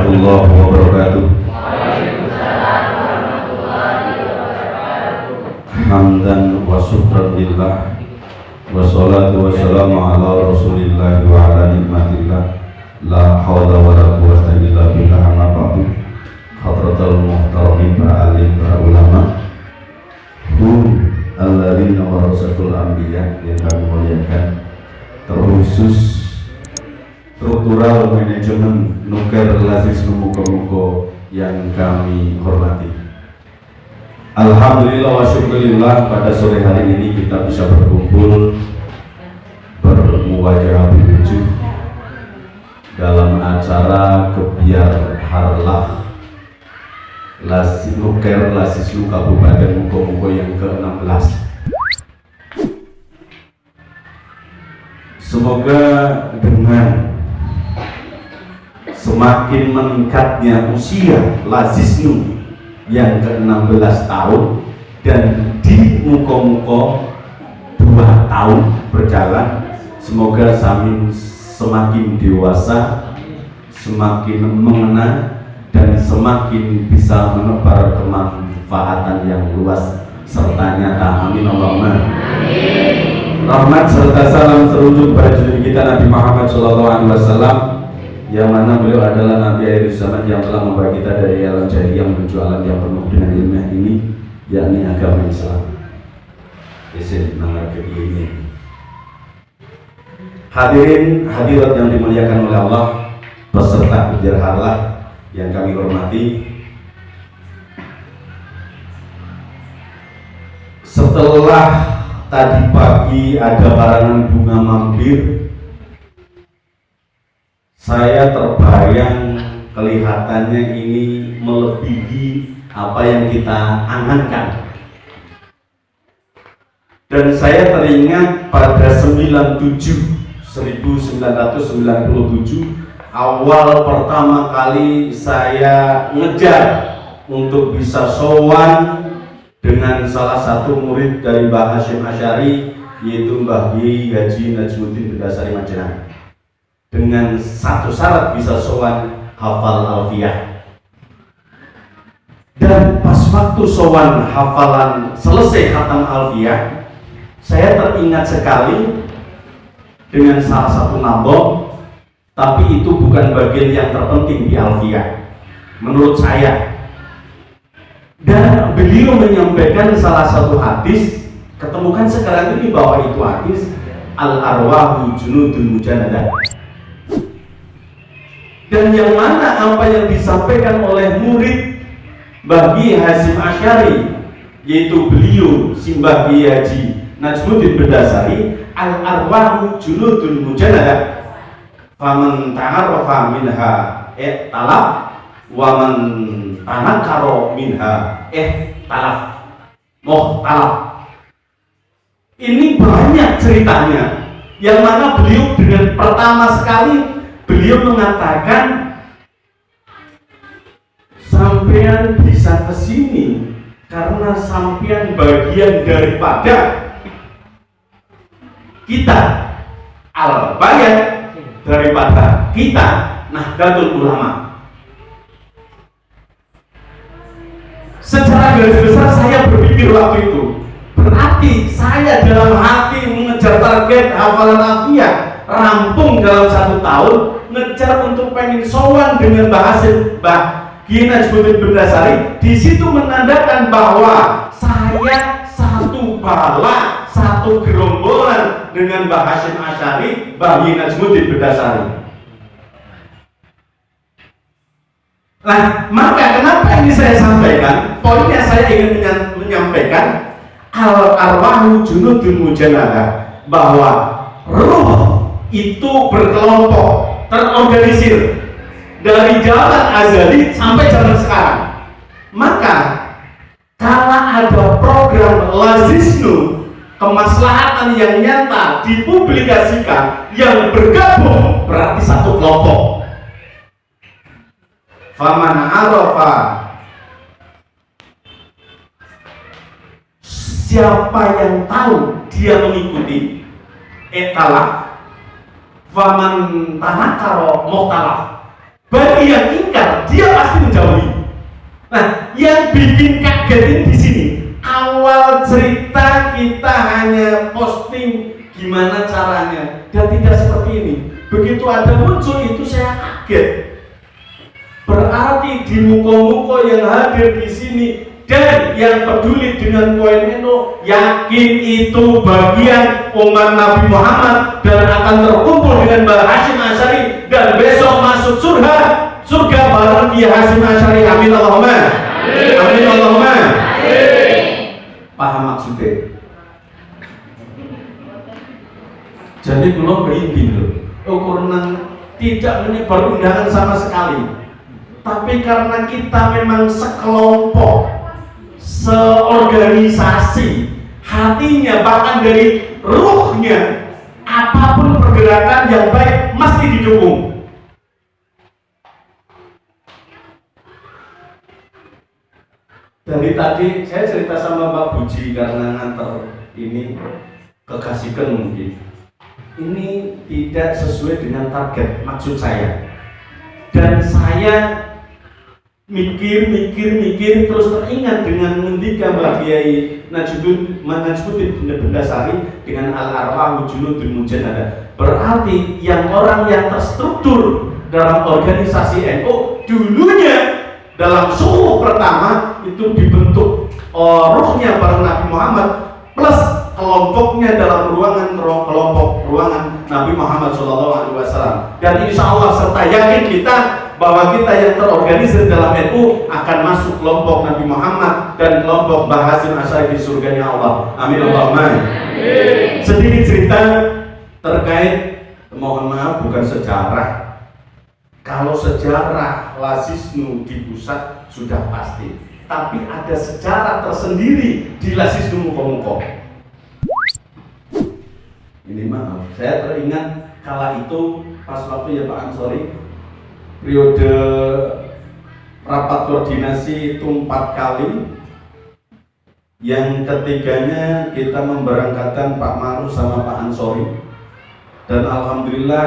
warahmatullahi wabarakatuh. Hamdan wa syukran lillah, wassalatu wassalamu ala rasulillah wa ala nikmatillah, la hawla wa la quwwata illa billah. Amma ba'du. Hadratul muhtaramin para alim, para ulama, alladzina warasatul anbiya, yang kami muliakan, terkhusus struktural manajemen Nuker Lazis Muko yang kami hormati. Alhamdulillah wa syukurillah, pada sore hari ini kita bisa berkumpul bermuwajah berwujuh dalam acara kebiar harlah Nuker Lazis Kabupaten Muko yang ke-16. Semoga dengan semakin meningkatnya usia Lazisnu yang ke-16 tahun dan di Muko 2 tahun berjalan, semoga semakin dewasa, semakin mengena, dan semakin bisa menebar kemanfaatan yang luas serta nyata. Amin Allahumma. Rahmat serta salam terunjuk pada junjungan kita Nabi Muhammad SAW, yang mana beliau adalah Nabi akhir zaman yang telah membawa kita dari alam jahiliyah menuju alam yang penuh dengan ilmiah ini, yakni agama Islam. Hadirin hadirat yang dimuliakan oleh Allah, peserta kebiar harlah yang kami hormati, setelah tadi pagi ada karangan bunga mampir, saya terbayang kelihatannya ini melebihi apa yang kita angankan. Dan saya teringat pada 1997 awal pertama kali saya ngejar untuk bisa sowan dengan salah satu murid dari Mbah Hasyim Asy'ari, yaitu Mbah Kiai Haji Najmuddin Bendasari Majenang, dengan satu syarat bisa sowan hafal alfiyah. Dan pas waktu sowan hafalan selesai khatam alfiyah, saya teringat sekali dengan salah satu nabok, tapi itu bukan bagian yang terpenting di alfiyah menurut saya. Dan beliau menyampaikan salah satu hadis, ketemukan sekarang ini bahwa itu hadis al-arwahu junudun mujanadah. Dan yang mana apa yang disampaikan oleh murid Mbah Kiai Hasyim Asy'ari, yaitu beliau Mbah Kiai Haji Najmuddin Bendasari, al-arwahu junudun mujanadah, faman ta'arrafa minha talaf wa man tanakaro minha talaf muhtalaf. Ini banyak ceritanya, yang mana beliau dengan pertama sekali beliau mengatakan, sampean bisa kesini karena sampean bagian daripada kita, al-bayat, daripada kita Nahdlatul Ulama. Secara garis besar saya berpikir waktu itu, berarti saya dalam hati mengejar target hafalan alfiyah rampung dalam 1 tahun, ngejar untuk pengen sowan dengan Mbah Hasyim, Mbah Kiai Najmuddin Bendasari. Di situ menandakan bahwa saya satu bala, satu gerombolan dengan Mbah Hasyim Asy'ari, Mbah Kiai Najmuddin Bendasari. Nah, maka kenapa ini saya sampaikan? Poinnya saya ingin menyampaikan al-arwahu junudun mujanadah, bahwa ruh itu berkelompok, terorganisir dari zaman azali sampai zaman sekarang. Maka kalau ada program Lazisnu, kemaslahatan yang nyata dipublikasikan, yang bergabung berarti satu kelompok. Faman arafa, siapa yang tahu dia mengikuti, faman tanakaro muhtalaf. Bagi yang ingkar begitu ada muncul itu saya kaget. Berarti di muka-muka yang hadir di sini dan yang peduli dengan koin itu yakin itu bagian umat Nabi Muhammad dan akan terkumpul dengan Mbah Hasyim Asy'ari dan besok masuk surga bareng Kiai Hasyim Asy'ari. Amin Allahumma amin Allahumma amin. Paham maksudnya? Jadi belum berhenti loh. Karena tidak menyebar undangan sama sekali, tapi karena kita memang sekelompok, seorganisasi, hatinya bahkan dari ruhnya, apapun pergerakan yang baik mesti didukung. Dari tadi saya cerita sama Pak Buji karena nganter ini kekasihkan mungkin. Ini tidak sesuai dengan target maksud saya. Dan saya mikir terus teringat dengan ngendika Mbah Kiai Najmuddin Bendasari dengan al-arwah wujudul mujannada. Berarti yang orang yang terstruktur dalam organisasi NU dulunya dalam suhu pertama itu dibentuk ruhnya para Nabi Muhammad plus kelompoknya dalam kelompok ruangan Nabi Muhammad SAW. Dan insya Allah serta yakin kita bahwa kita yang terorganisir dalam NU akan masuk kelompok Nabi Muhammad dan kelompok Mbah Hasyim Asy'ari di surganya Allah. Amin Allahumma amin. Sedikit cerita terkait, mohon maaf bukan sejarah. Kalau sejarah Lasisnu di pusat sudah pasti, tapi ada sejarah tersendiri di Lasisnu Muko-Muko. Ini maaf, saya teringat kala itu pas waktu ya Pak Ansori periode rapat koordinasi itu 4 kali. Yang ketiganya kita memberangkatkan Pak Maruf sama Pak Ansori, dan alhamdulillah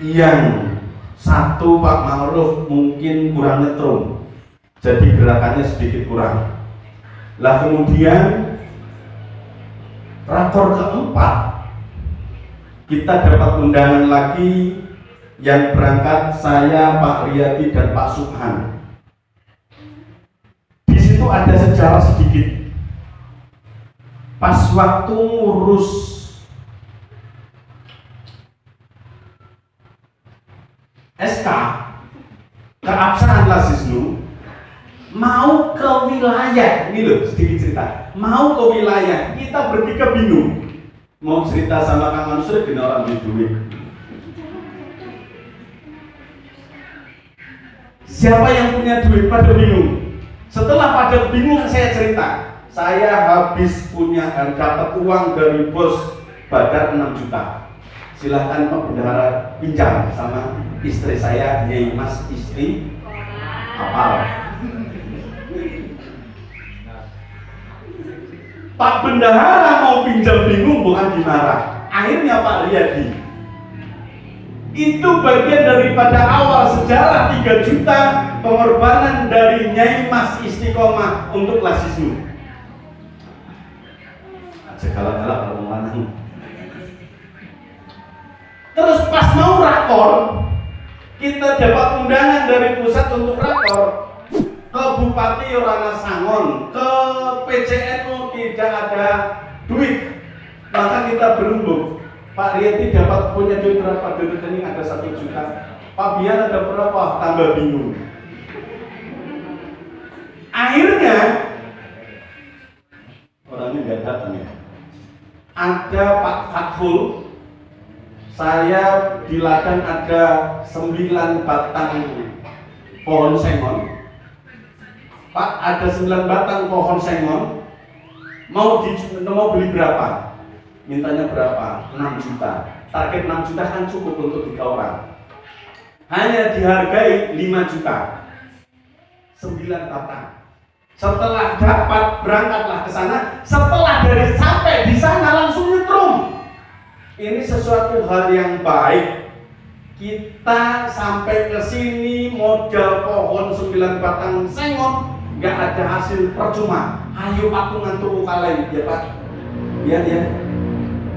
yang satu Pak Maruf mungkin kurang nyetrum, jadi gerakannya sedikit kurang. Lah kemudian rakor keempat kita dapat undangan lagi, yang berangkat saya, Pak Riyadi dan Pak Subhan. Di situ ada sejarah sedikit. Pas waktu ngurus SK keabsahan Lasisnu, mau ke wilayah, ini loh sedikit cerita, mau ke wilayah, kita bertiga bingung mau cerita sama Kang Mansur kena orang di duit. Siapa yang punya duit pada bingung. Setelah pada bingung saya cerita, saya habis punya dapat uang dari bos Badar 6 juta. Silahkan Pak Bendahara pinjam sama istri saya, Yai Mas istri apal. Pak Bendahara mau pinjam bingung, bukan dimarah. Akhirnya Pak Riyadi, itu bagian daripada awal sejarah 3 juta pengorbanan dari Nyai Mas Istiqomah untuk Lasisnu. Segala-gala kalau lanang. Terus pas mau rakor, kita dapat undangan dari pusat untuk rakor ke Bupati Orana Sangon, ke PCNU tidak ada duit, maka kita berumbuk. Pak Riyadi dapat punya duit berapa? Di rekening ada 1 juta. Pak Bian ada berapa? Tambah bingung. Akhirnya orangnya nggak datang ya. Ada Pak Fathul, saya di ladang ada 9 batang pohon sengon. Pak, ada 9 batang pohon sengon, mau beli berapa? Mintanya berapa? 6 juta. Target 6 juta kan cukup untuk 3 orang. Hanya dihargai 5 juta. 9 batang. Setelah dapat, berangkatlah ke sana. Setelah dari sampai di sana langsung nyetrum. Ini sesuatu hal yang baik. Kita sampai ke sini modal pohon 9 batang sengon, nggak ada hasil, percuma. Ayo patungan tuku kaleng, ya Pak. Ya.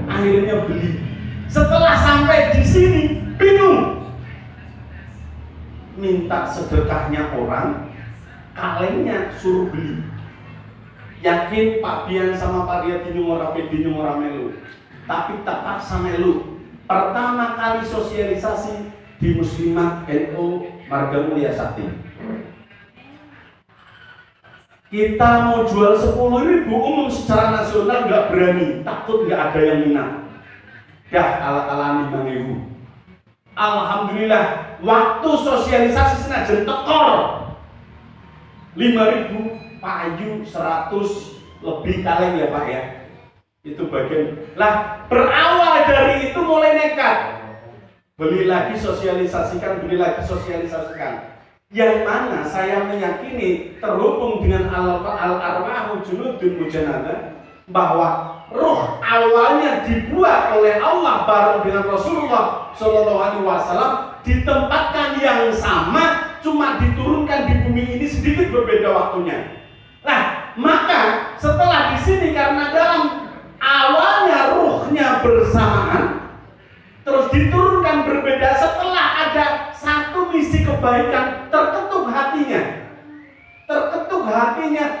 Akhirnya beli Setelah sampai di sini bingung, minta sedekahnya orang, kalengnya suruh beli. Yakin Pak Bian sama Pak Dia dinyung ora melu, tapi terpaksa melu. Pertama kali sosialisasi di Muslimat NU Marga Mulia Sakti. Kita mau jual 10.000 umum secara nasional nggak berani, takut nggak ada yang minat. Dah ala-ala 5.000. Alhamdulillah, waktu sosialisasi senajan tekor 5.000 payu 100 lebih kaleng ya Pak ya. Itu bagian. Lah berawal dari itu mulai nekat. Beli lagi sosialisasikan. Yang mana saya meyakini terhubung dengan al-arwahu junudun mujannadah, bahwa ruh awalnya dibuat oleh Allah bareng dengan Rasulullah Shallallahu Alaihi Wasallam, ditempatkan yang sama, cuma diturunkan di bumi ini sedikit berbeda waktunya. Nah, maka setelah di sini karena dalam awalnya ruhnya bersamaan, terus diturunkan berbeda, setelah ada satu misi kebaikan, terketuk hatinya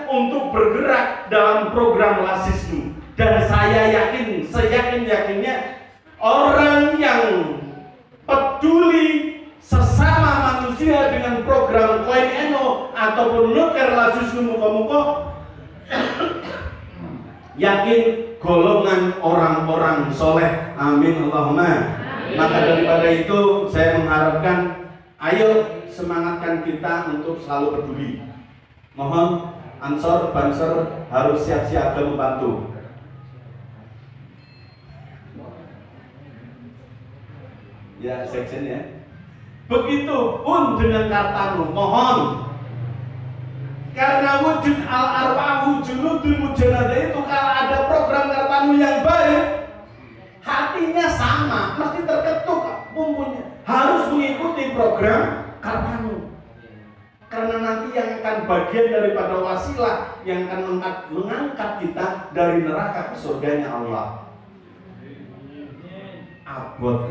untuk bergerak dalam program Lasisnu. Dan saya yakin, seyakin-yakinnya orang yang peduli sesama manusia dengan program Koin Eno ataupun Nuker Lasisnu muka-muka, yakin golongan orang-orang soleh. Amin Allahumma. Maka daripada itu saya mengharapkan, ayo semangatkan kita untuk selalu peduli. Mohon Ansor, Banser harus siap-siap membantu. Ya, section ya. Begitupun dengan Kartanu, mohon. Karena wujud al-arwahu junudul mujannadah itu, kalau ada program Kartanu yang baik, hatinya sama, mesti terketuk bumbunya. Harus mengikuti program Kartanu. Karena nanti yang akan bagian daripada wasilah yang akan mengangkat kita dari neraka ke surganya Allah. Abot.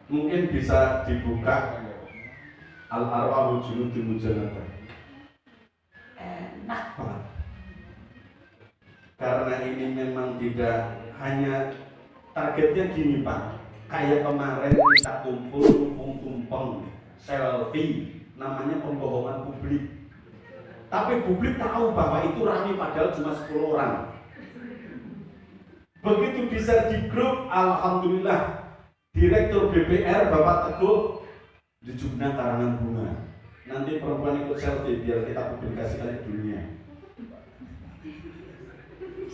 Mungkin bisa dibuka al-arwahu junudul mujannadah. Enak banget. Karena ini memang tidak hanya targetnya gini Pak. Kayak kemarin kita kumpul tumpeng selfie, namanya pembohongan publik. Tapi publik tahu bahwa itu rame padahal cuma 10 orang. Begitu bisa di grup, alhamdulillah Direktur BPR Bapak Teguh di jumlah karangan bunga. Nanti perempuan ikut selfie biar kita publikasikan ke dunia.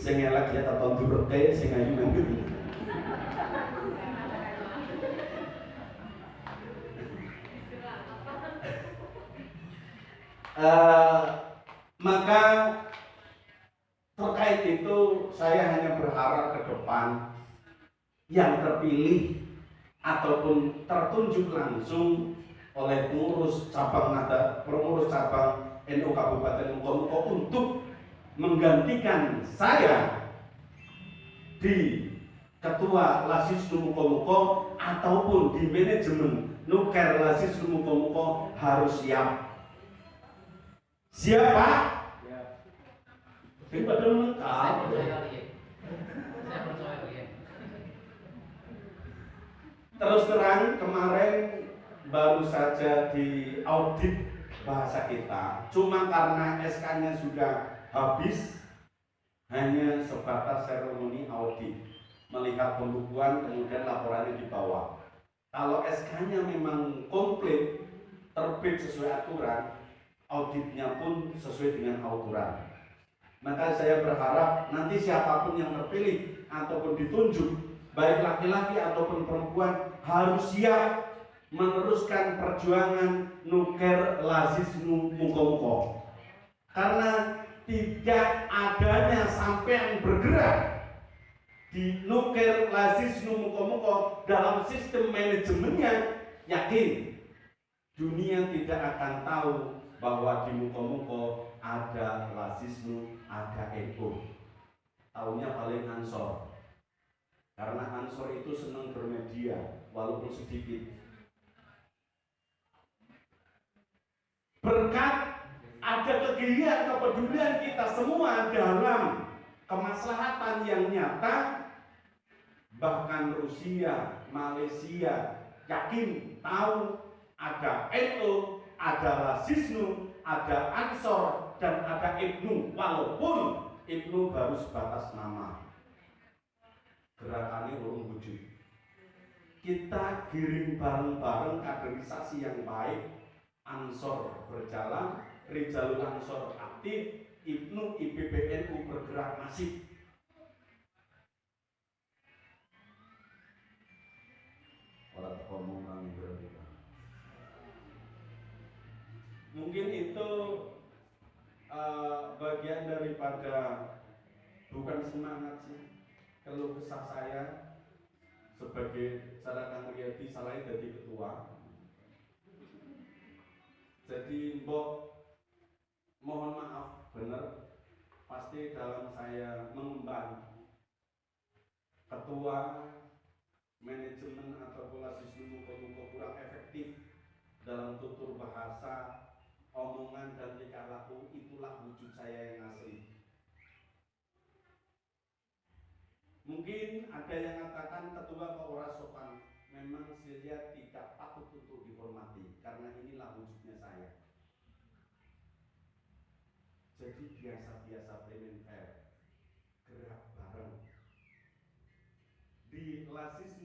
Sing elak ya tak tonton durke, sing ayu nang gitu. Maka terkait itu saya hanya berharap ke depan yang terpilih ataupun tertunjuk langsung oleh pengurus cabang NU Kabupaten Muko untuk menggantikan saya di Ketua Lasisnu Muko ataupun di manajemen Nuker Lasisnu Muko harus siap. Siapa? Ini pada lengkap. Terus terang, kemarin baru saja di audit bahasa kita. Cuma karena SK-nya sudah habis, hanya sebatas seremoni audit, melihat pembukuan, kemudian laporannya dibawa. Kalau SK-nya memang komplit, terbit sesuai aturan, auditnya pun sesuai dengan aturan. Maka saya berharap nanti siapapun yang terpilih ataupun ditunjuk, baik laki-laki ataupun perempuan, harus siap meneruskan perjuangan Nuker Lasisnu Muko. Karena tidak adanya sampean bergerak di Nuker Lasisnu Muko dalam sistem manajemennya, yakin dunia tidak akan tahu bahwa di Muko ada Lasisnu, ada NU. taunya paling Ansor. Karena Ansor itu senang bermedia walaupun sedikit. Berkat ada kegiatan kepedulian kita semua dalam kemaslahatan yang nyata, bahkan Rusia, Malaysia yakin tahu ada NU, ada Lasisnu, ada Ansor, dan ada Ibnu, walaupun Ibnu baru sebatas nama. Gerakannya urung wujud. Kita giring bareng-bareng kaderisasi yang baik. Ansor berjalan, Rijalul Ansor aktif, Ibnu IPPNU bergerak masif. Orang ngomong kami berbeda. Mungkin itu bagian daripada bukan semangat sih, keluh kesah saya sebagai cara Kang Riyadi selain jadi ketua. Jadi mohon maaf benar, pasti dalam saya mengemban ketua manajemen atau Lasisnu muka-muka kurang efektif dalam tutur bahasa, omongan dan tingkah laku, itulah wujud saya yang asli. Mungkin ada yang mengatakan ketua kok ora sopan. Memang saya tidak patut untuk dihormati karena inilah wujudnya saya. Jadi biasa-biasa plain and fair, gerak bareng. Di Lasis